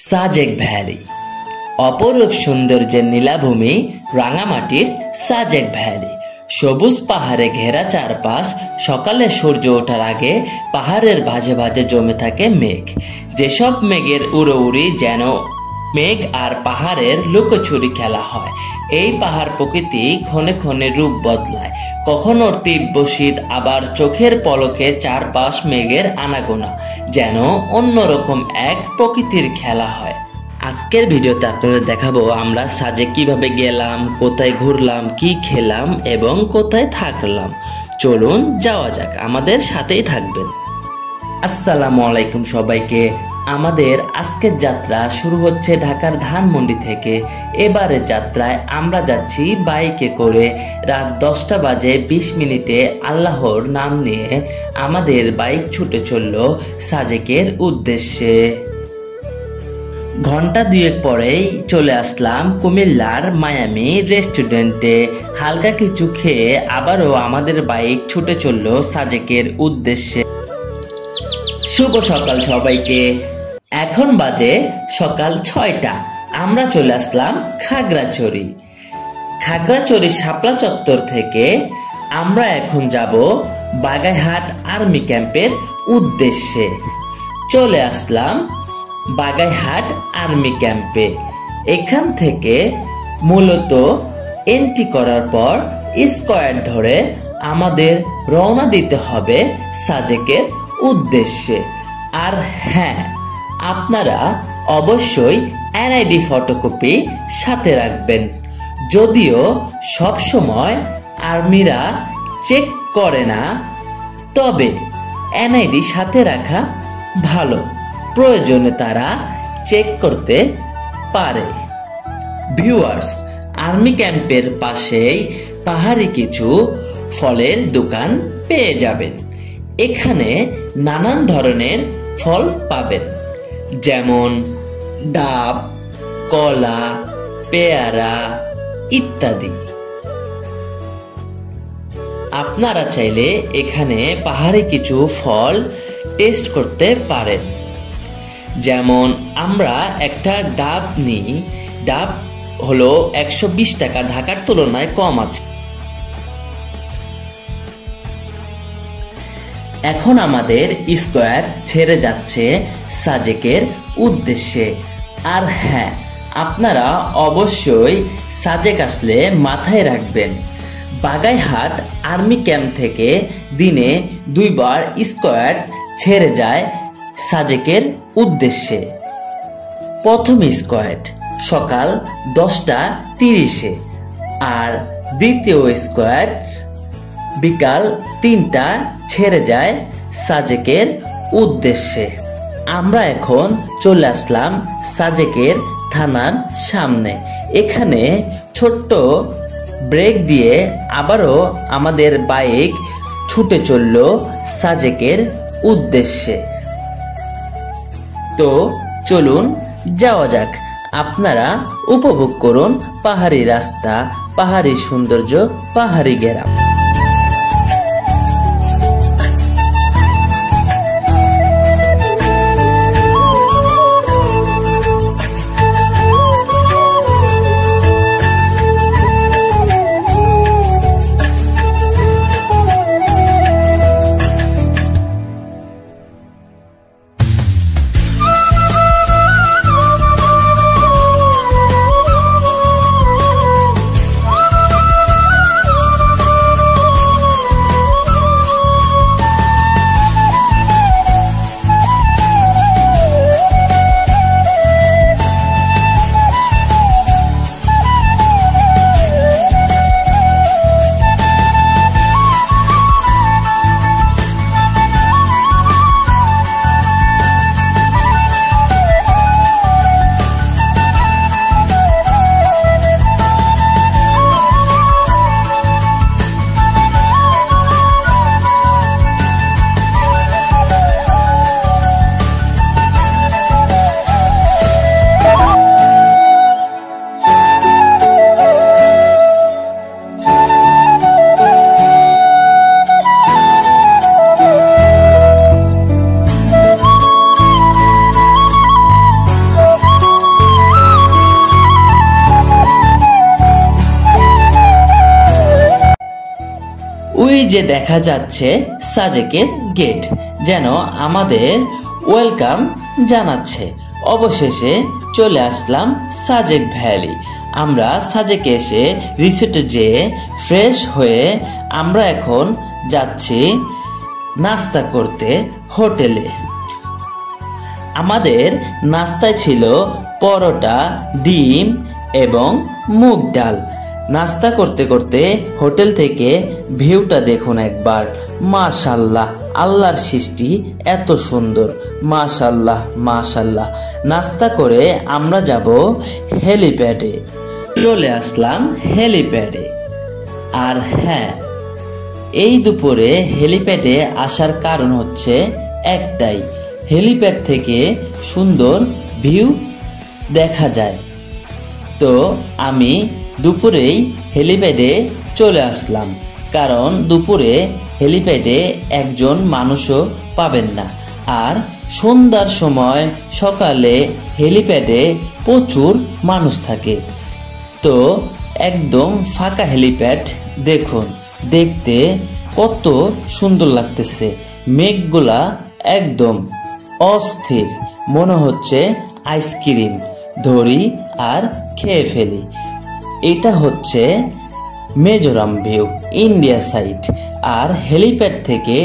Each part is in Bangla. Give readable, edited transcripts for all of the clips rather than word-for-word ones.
সাজেক ভ্যালি অপরূপ সৌন্দর্যের নীলাভূমি রাঙামাটির সাজেক ভ্যালি। সবুজ পাহাড়ে ঘেরা চারপাশ। সকালে সূর্য ওঠার আগে পাহাড়ের ভাঁজে ভাঁজে জমে থাকে মেঘ। যেসব মেঘের উড়োউড়ি যেন মেঘ আর পাহাড়ের লুকোচুরি খেলা হয়। এই পাহাড় প্রকৃতি ক্ষণে ক্ষণে রূপ বদলায়, কখনো তীব্র শীত, আবার চোখের পলকে চারপাশ মেঘের আনাগোনা, যেন অন্যরকম এক প্রকৃতির খেলা হয়। আজকের ভিডিওতে আপনাদের দেখাবো আমরা সাজেক কিভাবে গেলাম, কোথায় ঘুরলাম, কি খেলাম এবং কোথায় থাকলাম। চলুন যাওয়া যাক, আমাদের সাথেই থাকবেন। আসসালামু আলাইকুম সবাইকে। আমাদের আজকের যাত্রা শুরু হচ্ছে ঢাকার ধানমন্ডি থেকে। এবারের যাত্রায় আমরা যাচ্ছি বাইকে করে। রাত 10টা বাজে 20 মিনিটে আল্লাহর নাম নিয়ে আমাদের বাইক ছুটে চলল সাজেকের উদ্দেশ্যে। ঘন্টা দুয়েক পরেই চলে আসলাম কুমিল্লার মায়ামি রেস্টুরেন্টে। হালকা কিছু খেয়ে আবারও আমাদের বাইক ছুটে চলল সাজেকের উদ্দেশ্যে। শুভ সকাল সবাইকে। এখন বাজে সকাল 6টা। আমরা চলে আসলাম খাগড়াছড়ি। খাগড়াছড়ি শাপলা চত্বর থেকে আমরা এখন যাব বাগাইহাট আর্মি ক্যাম্পের উদ্দেশ্যে। চলে আসলাম বাগাইহাট আর্মি ক্যাম্পে। এখান থেকে মূলত এন্ট্রি করার পর স্কয়ার ধরে আমাদের রওনা দিতে হবে সাজেকের উদ্দেশ্যে। আর হ্যাঁ, আপনারা অবশ্যই এনআইডি ফটোকপি সাথে রাখবেন। যদিও সব সময় আর্মিরা চেক করে না, তবে এনআইডি সাথে রাখা ভালো, প্রয়োজনে তারা চেক করতে পারে। ভিউয়ার্স, আর্মি ক্যাম্পের পাশেই পাহাড়ি কিছু ফলের দোকান পেয়ে যাবেন। এখানে নানান ধরনের ফল পাবেন, যেমন ডাব, কলা, পেয়ারা ইত্যাদি। আপনারা চাইলে এখানে পাহাড়ি কিছু ফল টেস্ট করতে পারেন। যেমন আমরা একটা ডাব নিই। ডাব হলো 120 টাকা, ঢাকার তুলনায় কম আছে। এখন আমাদের স্কয়ার ছেড়ে যাচ্ছে সাজেকের উদ্দেশ্যে। আর হ্যাঁ, আপনারা অবশ্যই সাজেক আসলে মাথায় রাখবেন, বাগাইহাট আর্মি ক্যাম্প থেকে দিনে 2 বার স্কয়ার ছেড়ে যায় সাজেকের উদ্দেশ্যে। প্রথম স্কয়ার সকাল 10:30-এ আর দ্বিতীয় স্কয়ার বিকাল 3টা ছেড়ে যায় সাজেকের উদ্দেশ্যে। আমরা এখন চলে আসলাম সাজেকের থানার সামনে। এখানে ছোট্ট ব্রেক দিয়ে আবারও আমাদের বাইক ছুটে চলল সাজেকের উদ্দেশ্যে। তো চলুন যাওয়া যাক। আপনারা উপভোগ করুন পাহাড়ি রাস্তা, পাহাড়ি সৌন্দর্য, পাহাড়ি গ্রাম। ওই যে দেখা যাচ্ছে সাজেকের গেট, যেন আমাদের ওয়েলকাম জানাচ্ছে। অবশেষে চলে আসলাম সাজেক ভ্যালি। আমরা সাজেকে এসে রিসোর্টে যেয়ে ফ্রেশ হয়ে আমরা এখন যাচ্ছি নাস্তা করতে হোটেলে। আমাদের নাস্তায় ছিল পরোটা, ডিম এবং মুগ ডাল। নাস্তা করতে করতে হোটেল থেকে ভিউটা দেখুন একবার। মাশাল্লাহ, আল্লাহর সৃষ্টি এত সুন্দর, মাশাল্লাহ মাশাল্লাহ। নাস্তা করে আমরা যাব হেলিপ্যাডে। চলে আসলাম হেলিপ্যাডে। আর হ্যাঁ, এই দুপুরে হেলিপ্যাডে আসার কারণ হচ্ছে একটাই, হেলিপ্যাড থেকে সুন্দর ভিউ দেখা যায়। তো আমি দুপুরেই হেলিপ্যাডে চলে আসলাম, কারণ দুপুরে হেলিপ্যাডে একজন মানুষও পাবেন না। আর সন্ধ্যার সময় সকালে হেলিপ্যাডে প্রচুর মানুষ থাকে। তো একদম ফাঁকা হেলিপ্যাড দেখুন, দেখতে কত সুন্দর লাগতেছে। মেঘগুলা একদম অস্থির, মনে হচ্ছে আইসক্রিম ধরি আর খেয়ে ফেলি। এটা হচ্ছে মিজোরাম ভিউ, ইন্ডিয়া সাইড। আর হেলিপ্যাড থেকে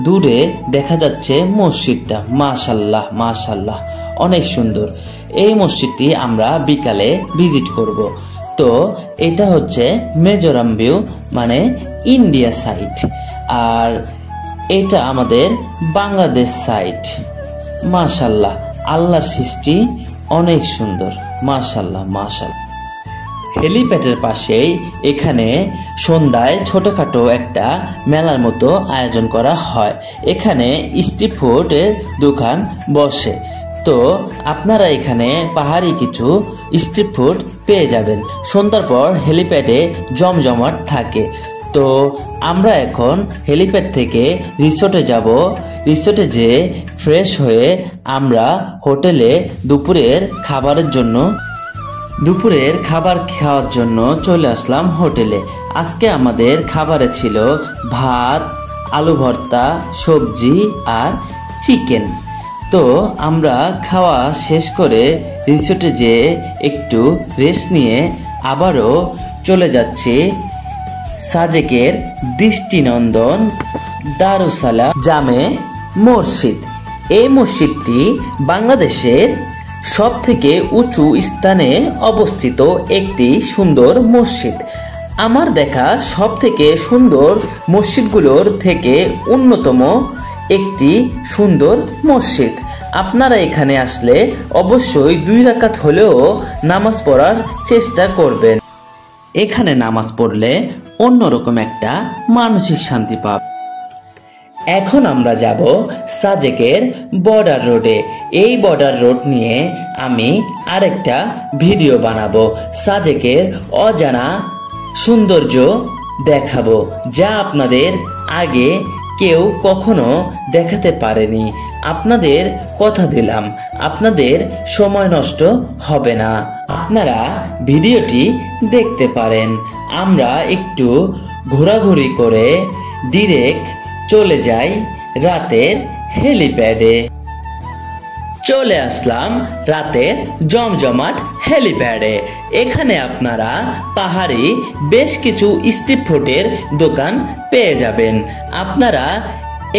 দূরে দেখা যাচ্ছে মসজিদটা। মাশাল্লাহ মাশাল্লাহ, অনেক সুন্দর। এই মসজিদটি আমরা বিকালে ভিজিট করব। তো এটা হচ্ছে মিজোরাম ভিউ, মানে ইন্ডিয়া সাইড। আর এটা আমাদের বাংলাদেশ সাইড। মাশাল্লাহ, আল্লাহর সৃষ্টি অনেক সুন্দর, মাশাল্লাহ মাশাল্লাহ। হেলিপ্যাডের পাশেই এখানে সন্ধ্যায় ছোটখাটো একটা মেলার মতো আয়োজন করা হয়। এখানে স্ট্রিট ফুডের দোকান বসে। তো আপনারা এখানে পাহাড়ি কিছু স্ট্রিট ফুড পেয়ে যাবেন। সন্ধ্যার পর হেলিপ্যাডে জমজমাট থাকে। তো আমরা এখন হেলিপ্যাড থেকে রিসোর্টে যাব। রিসোর্টে যেয়ে ফ্রেশ হয়ে আমরা হোটেলে দুপুরের খাবার খাওয়ার জন্য চলে আসলাম হোটেলে। আজকে আমাদের খাবারে ছিল ভাত, আলু ভর্তা, সবজি আর চিকেন। তো আমরা খাওয়া শেষ করে রিসোর্টে যেয়ে একটু রেস্ট নিয়ে আবারও চলে যাচ্ছি সাজেকের দৃষ্টিনন্দন দারুসালাম জামে মসজিদ। এই মসজিদটি বাংলাদেশের সব থেকে উঁচু স্থানে অবস্থিত একটি সুন্দর মসজিদ। আমার দেখা সব থেকে সুন্দর মসজিদগুলোর থেকে অন্যতম একটি সুন্দর মসজিদ। আপনারা এখানে আসলে অবশ্যই 2 রাকাত হলেও নামাজ পড়ার চেষ্টা করবেন। এখানে নামাজ পড়লে অন্যরকম একটা মানসিক শান্তি পাবেন। এখন আমরা যাব সাজেকের বর্ডার রোডে। এই বর্ডার রোড নিয়ে আমি আরেকটা ভিডিও বানাবো। সাজেকের অজানা সৌন্দর্য দেখাবো, যা আপনাদের আগে কেউ কখনো দেখাতে পারেনি। আপনাদের কথা দিলাম, আপনাদের সময় নষ্ট হবে না, আপনারা ভিডিওটি দেখতে পারেন। আমরা একটু ঘোরাঘুরি করে ডিরেক্ট চলে যাই রাতের হেলিপ্যাডে। চলে আসলাম রাতের জমজমাট হেলিপ্যাডে। এখানে আপনারা পাহাড়ি বেশ কিছু স্ট্রিট ফুডের দোকান পেয়ে যাবেন। আপনারা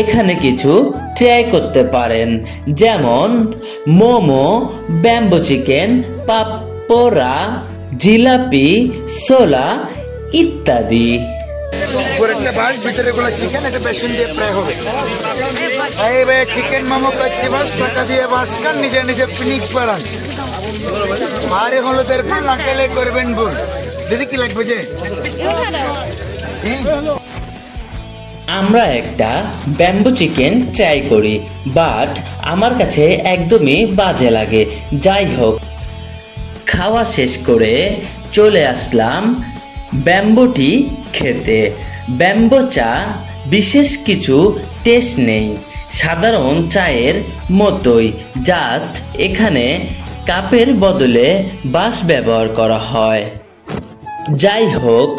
এখানে কিছু ট্রাই করতে পারেন, যেমন মোমো, ব্যাম্বো চিকেন, পাপোড়া, জিলাপি, ছোলা ইত্যাদি। চিকেন এটা বেসন দিয়ে ফ্রাই হবে। চিকেন মোমো পাচ্ছি, টাকা দিয়ে বাসকান, নিজে নিজে পিনিক বাড়ান। ভারী হলুদের ফুল লাগালে করবেন ভুল। দিদি কি লাগবে যে? আমরা একটা ব্যাম্বো চিকেন ট্রাই করি, বাট আমার কাছে একদমই বাজে লাগে। যাই হোক, খাওয়া শেষ করে চলে আসলাম ব্যাম্বো টি খেতে। ব্যাম্বো চা বিশেষ কিছু টেস্ট নেই, সাধারণ চায়ের মতোই, জাস্ট এখানে কাপের বদলে বাঁশ ব্যবহার করা হয়। যাই হোক,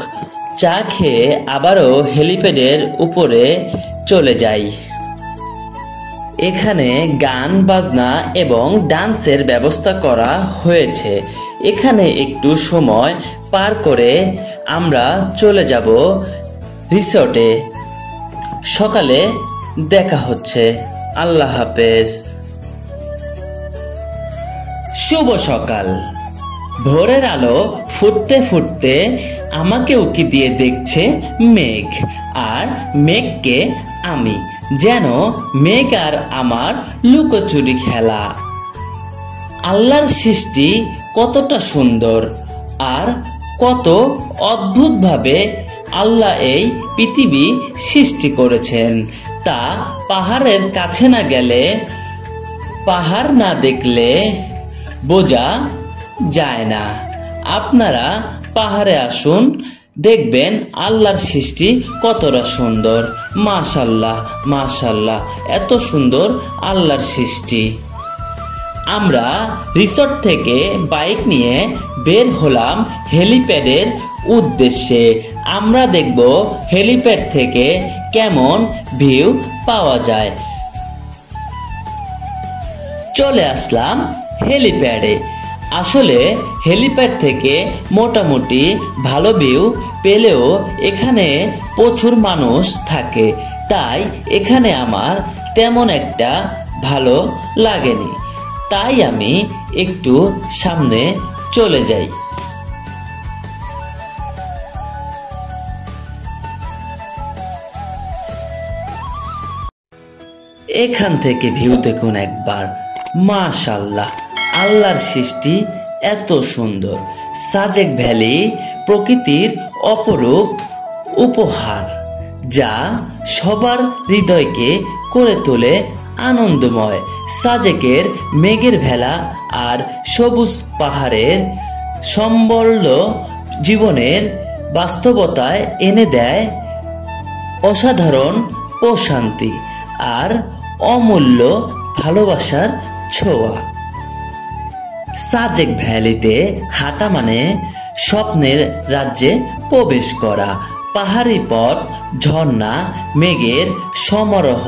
চা খেয়ে আবারও হেলিপ্যাডের উপরে চলে যাই। এখানে গান বাজনা এবং ডান্সের ব্যবস্থা করা হয়েছে। এখানে একটু সময় পার করে আমরা চলে যাব রিসর্টে। সকালে দেখা হচ্ছে। আল্লাহ হাফেজ। শুভ সকাল। ভোরের আলো ফুটতে ফুটতে আমাকে উকি দিয়ে দেখছে মেঘ, আর মেঘকে আমি, যেন মেঘ আর আমার লুকোচুরি খেলা। আল্লাহর সৃষ্টি কতটা সুন্দর, আর কত অদ্ভুতভাবে আল্লাহ এই পৃথিবী সৃষ্টি করেছেন, তা পাহাড়ের কাছে না গেলে, পাহাড় না দেখলে বোঝা যায় না। আপনারা পাহাড়ে আসুন, দেখবেন আল্লাহর সৃষ্টি কতটা সুন্দর। মাশাআল্লাহ মাশাআল্লাহ, এত সুন্দর আল্লাহর সৃষ্টি। আমরা রিসর্ট থেকে বাইক নিয়ে বের হলাম হেলিপ্যাডের উদ্দেশ্যে। আমরা দেখব হেলিপ্যাড থেকে কেমন ভিউ পাওয়া যায়। চলে আসলাম হেলিপ্যাডে। আসলে হেলিপ্যাড থেকে মোটামুটি ভালো ভিউ পেলেও এখানে প্রচুর মানুষ থাকে, তাই এখানে আমার তেমন একটা ভালো লাগেনি। তাই আমি একটু সামনে চলে যাই। এখান থেকে ভিউ দেখুন একবার। মাশাআল্লাহ, আল্লাহর সৃষ্টি এত সুন্দর। সাজেক ভ্যালি প্রকৃতির অপরূপ উপহার, যা সবার হৃদয়কে করে তোলে আনন্দময়। সাজেকের মেঘের ভেলা আর সবুজ পাহাড়ের সম্বল জীবনের বাস্তবতায় এনে দেয় অসাধারণ প্রশান্তি আর অমূল্য ভালোবাসার ছোঁয়া। সাজেক ভ্যালিতে হাঁটা মানে স্বপ্নের রাজ্যে প্রবেশ করা। পাহাড়ি পথ, ঝর্ণা, মেঘের সমারোহ,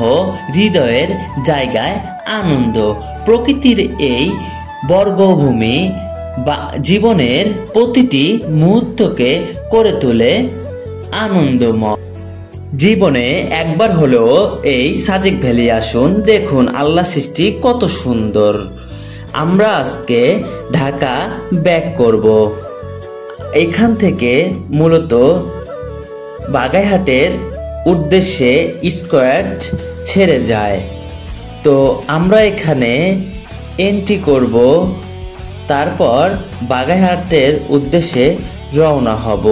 হৃদয়ের জায়গায় আনন্দ। প্রকৃতির এই বর্গভূমি বা জীবনের প্রতিটি মুহূর্তকে করে তোলে আনন্দময়। জীবনে একবার হলেও এই সাজেক ভ্যালি আসুন, দেখুন আল্লাহ সৃষ্টি কত সুন্দর। আমরা আজকে ঢাকা ব্যাক করব। এখান থেকে মূলত বাগাইহাটের উদ্দেশ্যে স্কোয়ার ছেড়ে যায়। তো আমরা এখানে এন্ট্রি করব, তারপর বাগাইহাটের উদ্দেশ্যে রওনা হব।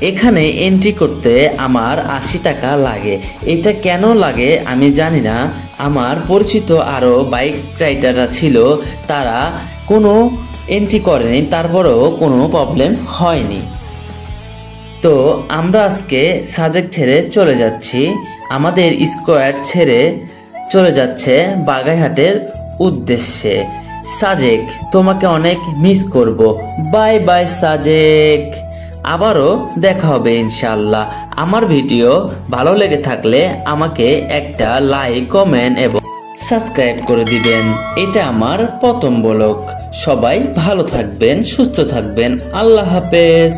এখানে এন্ট্রি করতে আমার 80 টাকা লাগে। এটা কেন লাগে আমি জানি না। আমার পরিচিত আরও বাইক রাইডাররা ছিল, তারা কোনো এন্ট্রি করেনি, তারপরেও কোনো প্রবলেম হয়নি। তো আমরা আজকে সাজেক ছেড়ে চলে যাচ্ছি। আমাদের স্কোয়ার ছেড়ে চলে যাচ্ছে বাগাইহাটের উদ্দেশ্যে। সাজেক, তোমাকে অনেক মিস করব। Bye bye Sajek. আবারও দেখা হবে ইনশাআল্লাহ। আমার ভিডিও ভালো লেগে থাকলে আমাকে একটা লাইক, কমেন্ট এবং সাবস্ক্রাইব করে দিবেন। এটা আমার প্রথম ব্লগ। সবাই ভালো থাকবেন, সুস্থ থাকবেন। আল্লাহ হাফেজ।